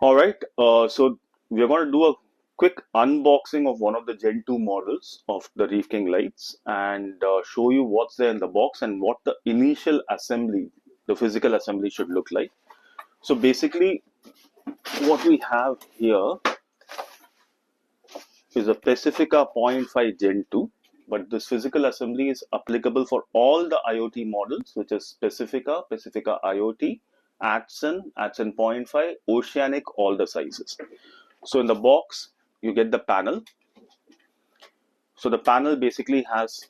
All right, so we're going to do a quick unboxing of one of the Gen 2 models of the Reefking lights and show you what's there in the box and what the initial assembly, the physical assembly should look like. So basically, what we have here is a Pacifica 0.5 Gen 2, but this physical assembly is applicable for all the IoT models, which is Pacifica, Pacifica IoT, Adson, Adson 0.5, Oceanic, all the sizes. So in the box, you get the panel. So the panel basically has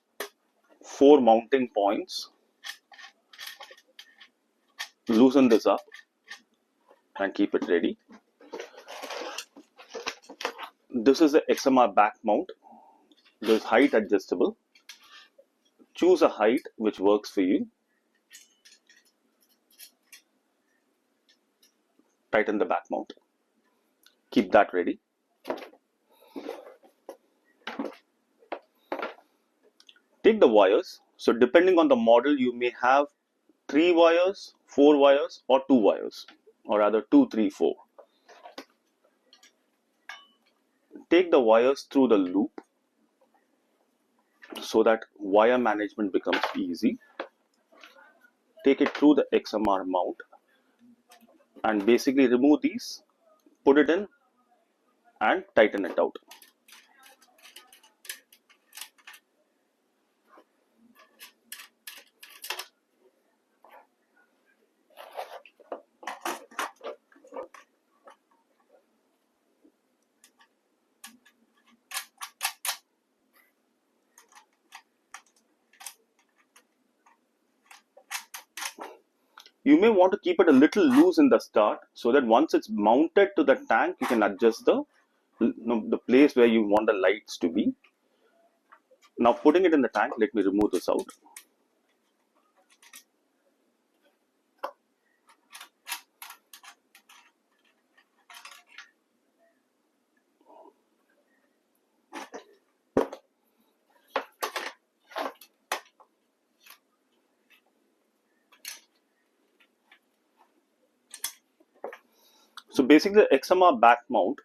4 mounting points. Loosen this up and keep it ready. This is the XMR back mount. This is height adjustable. Choose a height which works for you. Tighten the back mount. Keep that ready. Take the wires. So depending on the model, you may have 3 wires, 4 wires, or 2 wires, or rather 2, 3, 4. Take the wires through the loop so that wire management becomes easy. Take it through the XMR mount and basically remove these, put it in and tighten it out. You may want to keep it a little loose in the start so that once it's mounted to the tank, you can adjust the place where you want the lights to be. Now putting it in the tank, let me remove this out. So basically the XMR back mount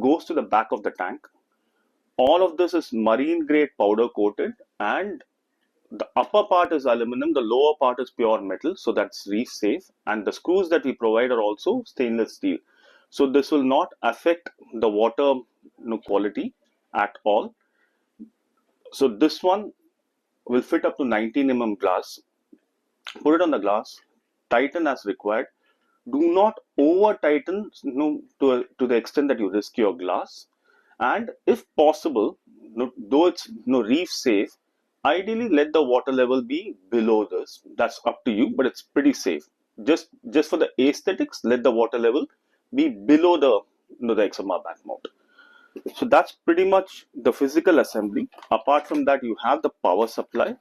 goes to the back of the tank. All of this is marine grade powder coated and the upper part is aluminum, the lower part is pure metal, so that's reef safe. And the screws that we provide are also stainless steel. So this will not affect the water quality at all. So this one will fit up to 19 mm glass. Put it on the glass, tighten as required. Do not over tighten to the extent that you risk your glass. And if possible, though it's reef safe, ideally let the water level be below this. That's up to you, but it's pretty safe. Just for the aesthetics, let the water level be below the XMR back mount. So that's pretty much the physical assembly. Apart from that, you have the power supply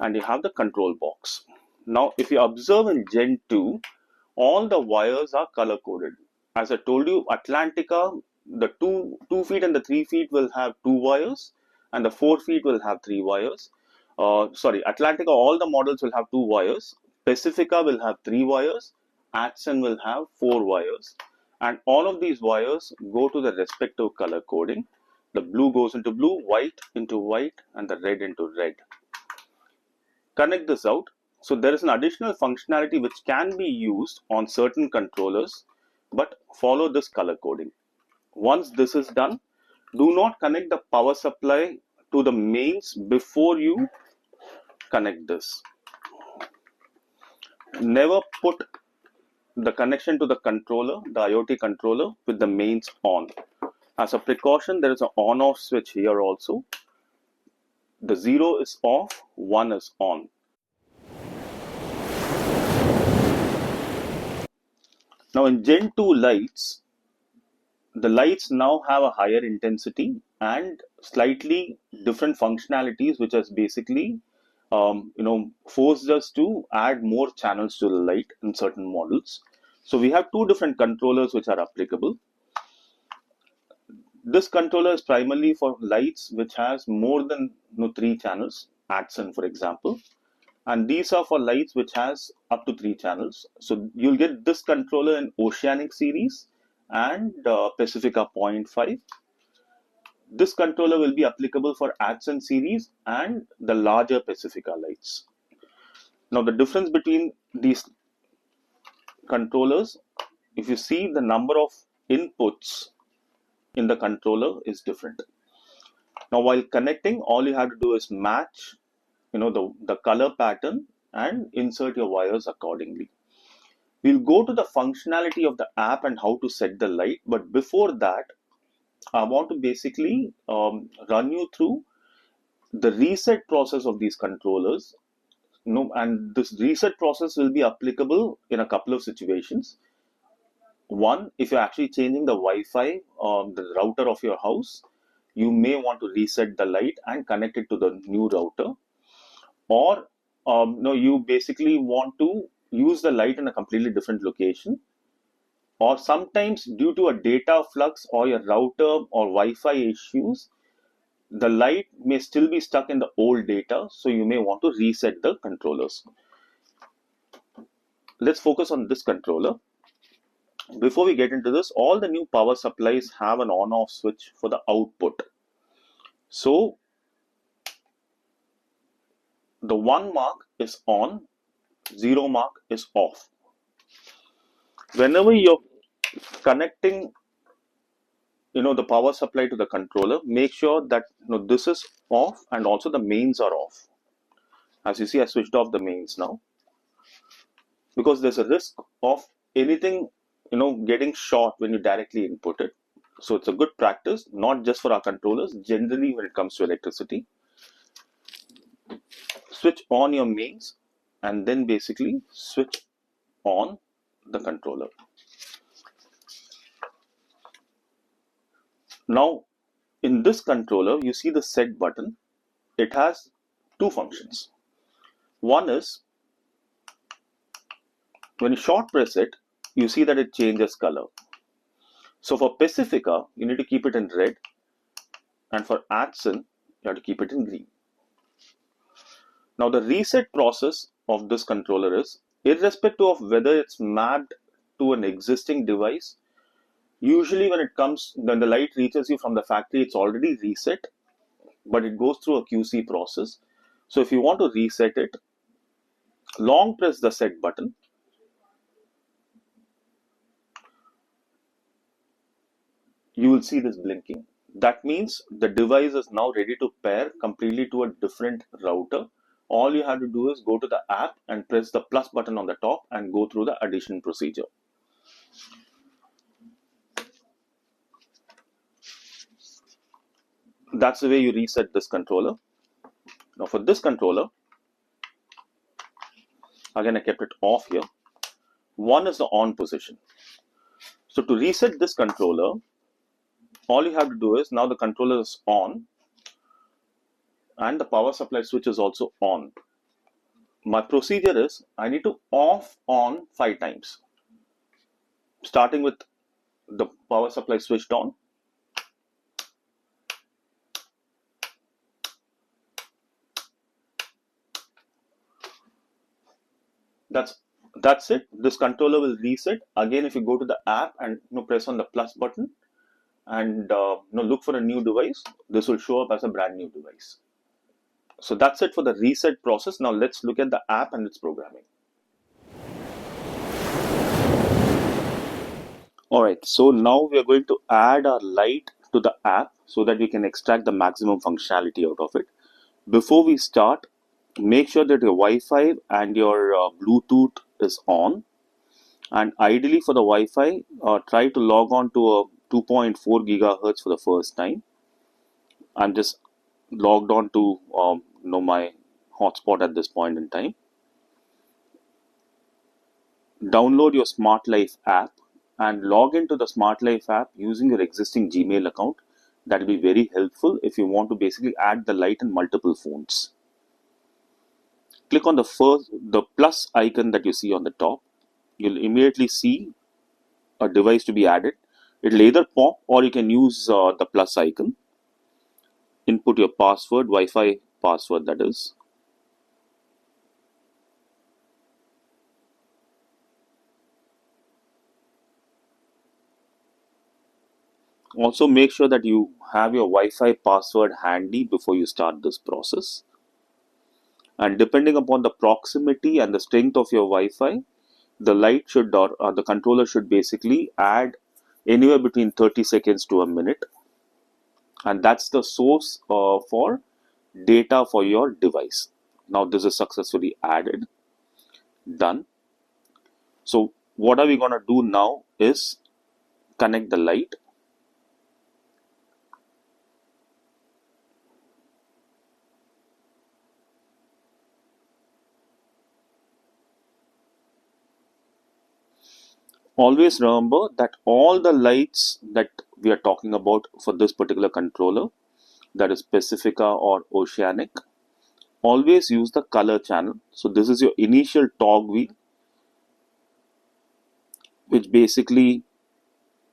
and you have the control box. Now, if you observe in Gen 2, all the wires are color coded. As I told you, Atlantica, the 2 feet and the 3 feet will have 2 wires, and the 4 feet will have 3 wires. Atlantica, all the models will have 2 wires. Pacifica will have 3 wires. Adson will have 4 wires. And all of these wires go to the respective color coding. The blue goes into blue, white into white, and the red into red. Connect this out. So there is an additional functionality which can be used on certain controllers, but follow this color coding. Once this is done, do not connect the power supply to the mains before you connect this. Never put the connection to the controller, the IoT controller, with the mains on. As a precaution, there is an on-off switch here also. The 0 is off, 1 is on. Now in Gen 2 lights, the lights now have a higher intensity and slightly different functionalities, which has basically forced us to add more channels to the light in certain models. So we have 2 different controllers which are applicable. This controller is primarily for lights which has more than 3 channels, Adson for example. and these are for lights which has up to 3 channels. So you'll get this controller in Oceanic series and Pacifica 0.5. This controller will be applicable for Adson series and the larger Pacifica lights. Now the difference between these controllers, if you see, the number of inputs in the controller is different. Now while connecting, all you have to do is match the color pattern and insert your wires accordingly. We'll go to the functionality of the app and how to set the light, but before that I want to basically run you through the reset process of these controllers. And this reset process will be applicable in a couple of situations. One, if you're actually changing the Wi-Fi the router of your house, you may want to reset the light and connect it to the new router. Or you basically want to use the light in a completely different location. Or sometimes due to a data flux or your router or Wi-Fi issues, the light may still be stuck in the old data, so you may want to reset the controllers. Let's focus on this controller. Before we get into this, all the new power supplies have an on-off switch for the output. So the 1 mark is on, 0 mark is off. Whenever you're connecting the power supply to the controller, make sure that this is off and also the mains are off. As you see, I switched off the mains now, because there's a risk of anything getting short when you directly input it. So it's a good practice, not just for our controllers, generally when it comes to electricity. Switch on your mains and then basically switch on the controller. Now in this controller, you see the set button. It has two functions. One is, when you short press it, you see that it changes color. So for Pacifica, you need to keep it in red, and for Adson, you have to keep it in green. Now the reset process of this controller is, irrespective of whether it's mapped to an existing device, usually when the light reaches you from the factory, it's already reset, but it goes through a QC process. So if you want to reset it, long press the set button. You will see this blinking. That means the device is now ready to pair completely to a different router. All you have to do is go to the app and press the plus button on the top and go through the addition procedure. That's the way you reset this controller. Now for this controller, again I kept it off here. One is the on position. So to reset this controller, all you have to do is, now the controller is on and the power supply switch is also on. My procedure is, I need to off on 5 times, starting with the power supply switched on. That's it. This controller will reset. Again, if you go to the app and press on the plus button and look for a new device, this will show up as a brand new device. So that's it for the reset process. Now let's look at the app and its programming. Alright, so now we are going to add our light to the app so that we can extract the maximum functionality out of it. Before we start, make sure that your Wi-Fi and your Bluetooth is on. And ideally for the Wi-Fi, try to log on to a 2.4 gigahertz for the first time. I'm just logged on to my hotspot at this point in time. Download your Smart Life app and log into the Smart Life app using your existing Gmail account. That will be very helpful if you want to basically add the light in multiple phones. Click on the plus icon that you see on the top. You'll immediately see a device to be added. It'll either pop or you can use the plus icon. Input your password, Wi-Fi password that is. Also, make sure that you have your Wi-Fi password handy before you start this process. And depending upon the proximity and the strength of your Wi-Fi, the light should or the controller should basically add anywhere between 30 seconds to a minute, and that's the source for data for your device. Now this is successfully added, done. So what are we going to do now is connect the light. Always remember that all the lights that we are talking about for this particular controller, that is Pacifica or Oceanic, always use the color channel. So this is your initial toggle wheel, which basically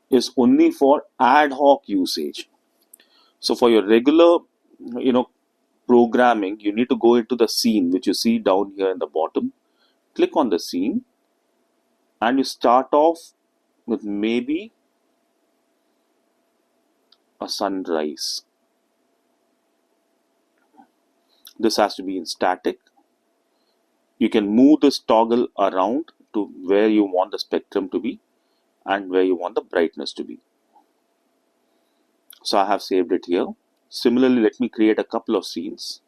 is only for ad hoc usage. So for your regular, you know, programming, you need to go into the scene, which you see down here in the bottom. Click on the scene and you start off with maybe a sunrise. This has to be in static. You can move this toggle around to where you want the spectrum to be and where you want the brightness to be. So I have saved it here. Similarly, let me create a couple of scenes.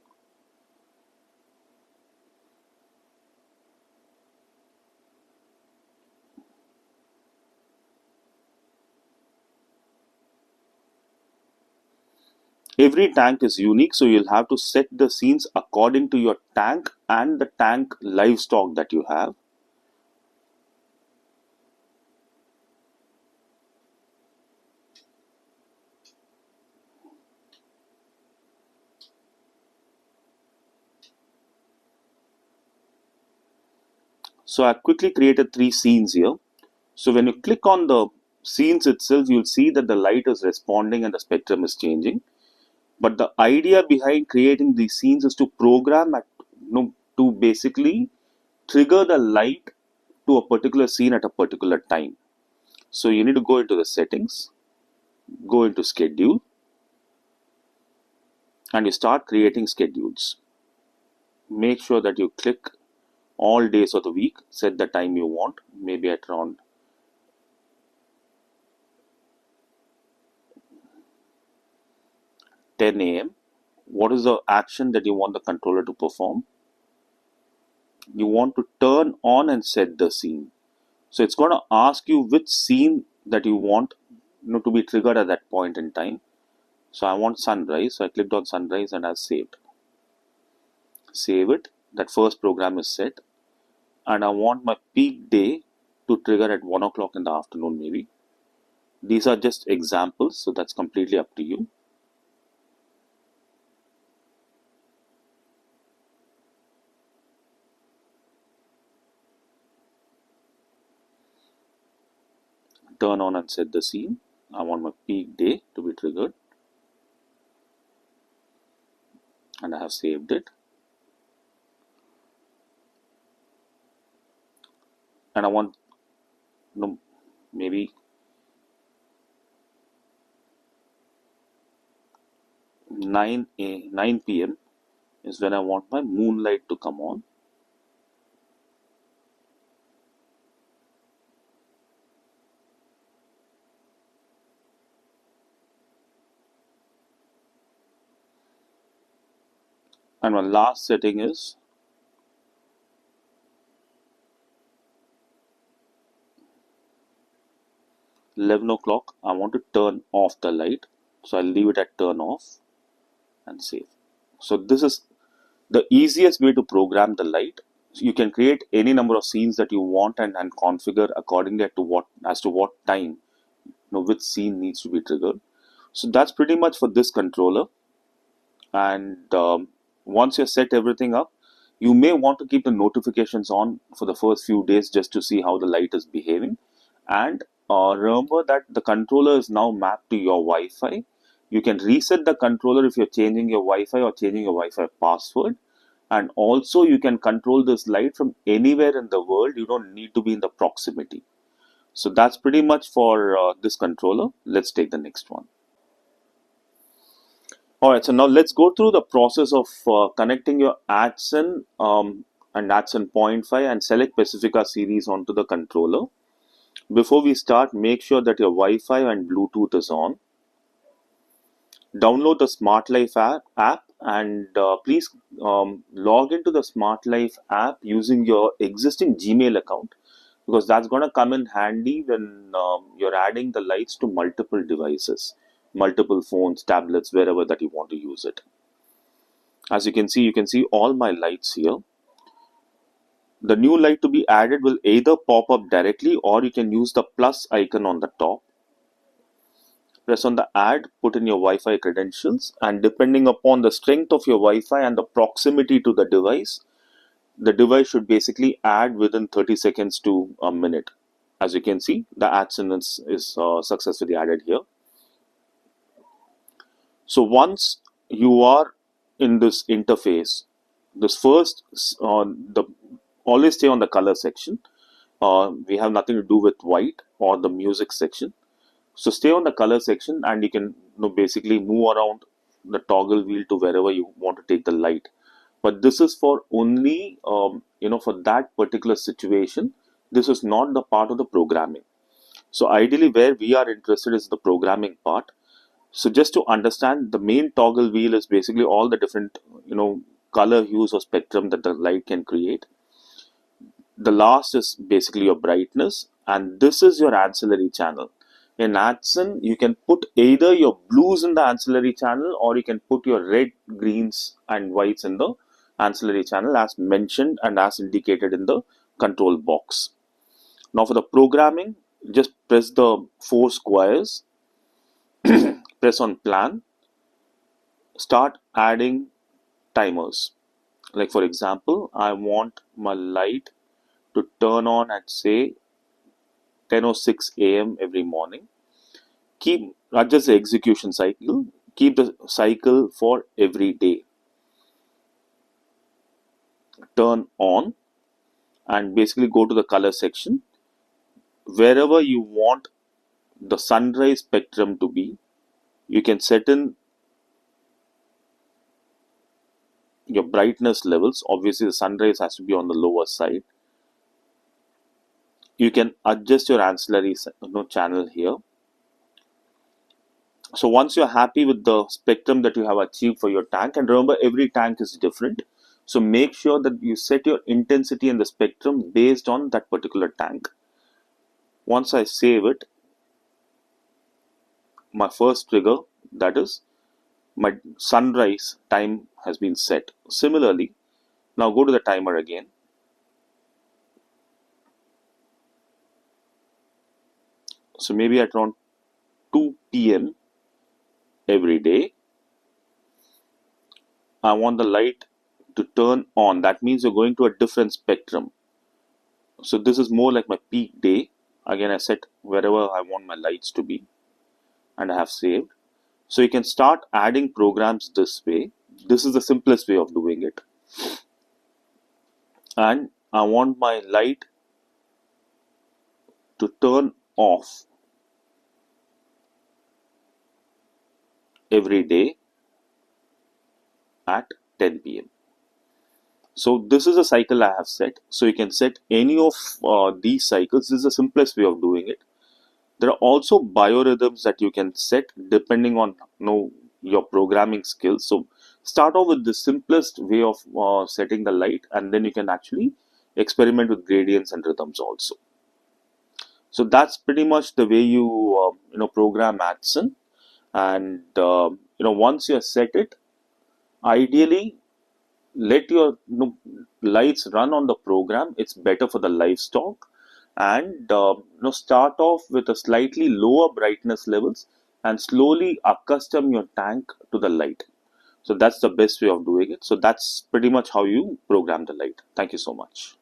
Every tank is unique, so you'll have to set the scenes according to your tank and the tank livestock that you have. So I quickly created 3 scenes here. So when you click on the scenes itself, you'll see that the light is responding and the spectrum is changing. But the idea behind creating these scenes is to program to basically trigger the light to a particular scene at a particular time. So you need to go into the settings, go into schedule, and you start creating schedules. Make sure that you click all days of the week, set the time you want, maybe at around 10 a.m. What is the action that you want the controller to perform? You want to turn on and set the scene. So it's going to ask you which scene that you want to be triggered at that point in time. So I want sunrise. So I clicked on sunrise and I've saved. Save it. That first program is set. And I want my peak day to trigger at 1 o'clock in the afternoon maybe. These are just examples, so that's completely up to you. Turn on and set the scene. I want my peak day to be triggered. And I have saved it. And I want maybe 9 p.m. is when I want my moonlight to come on. And my last setting is 11 o'clock. I want to turn off the light. So I'll leave it at turn off and save. So this is the easiest way to program the light. So you can create any number of scenes that you want and configure accordingly as to what time, which scene needs to be triggered. So that's pretty much for this controller. And once you set everything up, you may want to keep the notifications on for the first few days just to see how the light is behaving. And remember that the controller is now mapped to your Wi-Fi. You can reset the controller if you're changing your Wi-Fi or changing your Wi-Fi password. And also you can control this light from anywhere in the world. You don't need to be in the proximity. So that's pretty much for this controller. Let's take the next one. All right, so now let's go through the process of connecting your Adson and Adson point 5 and select Pacifica series onto the controller. Before we start, make sure that your Wi-Fi and Bluetooth is on. Download the Smart Life app and please log into the Smart Life app using your existing Gmail account, because that's going to come in handy when you're adding the lights to multiple devices, multiple phones, tablets, wherever that you want to use it. As you can see all my lights here. The new light to be added will either pop up directly, or you can use the plus icon on the top. Press on the add, put in your Wi-Fi credentials, and depending upon the strength of your Wi-Fi and the proximity to the device should basically add within 30 seconds to a minute. As you can see, the Adson is successfully added here. So once you are in this interface, this first, the always stay on the color section. We have nothing to do with white or the music section. So stay on the color section, and you can basically move around the toggle wheel to wherever you want to take the light. But this is for only for that particular situation. This is not the part of the programming. So ideally, where we are interested is the programming part. So just to understand, the main toggle wheel is basically all the different color hues or spectrum that the light can create. The last is basically your brightness, and this is your ancillary channel. In Adson, you can put either your blues in the ancillary channel, or you can put your red, greens, and whites in the ancillary channel as mentioned and as indicated in the control box. Now for the programming, just press the 4 squares, press on plan, start adding timers. Like for example, I want my light to turn on at say 10:06 a.m. every morning. Keep adjust the execution cycle. Keep the cycle for every day. Turn on and basically go to the color section. Wherever you want the sunrise spectrum to be, you can set in your brightness levels. Obviously, the sunrise has to be on the lower side. You can adjust your ancillary channel here. So once you're happy with the spectrum that you have achieved for your tank, and remember every tank is different, so make sure that you set your intensity and the spectrum based on that particular tank. Once I save it, my first trigger, that is my sunrise time, has been set. Similarly, now go to the timer again. So maybe at around 2 p.m. every day, I want the light to turn on. That means you're going to a different spectrum. So this is more like my peak day. Again, I set wherever I want my lights to be, and I have saved. So you can start adding programs this way. This is the simplest way of doing it. And I want my light to turn off every day at 10 p.m. So this is a cycle I have set. So you can set any of these cycles. This is the simplest way of doing it. There are also biorhythms that you can set depending on your programming skills. So start off with the simplest way of setting the light, and then you can actually experiment with gradients and rhythms also. So that's pretty much the way you program Adson. And once you have set it, ideally let your lights run on the program. It's better for the livestock. And start off with a slightly lower brightness levels and slowly accustom your tank to the light. So that's the best way of doing it. So that's pretty much how you program the light. Thank you so much.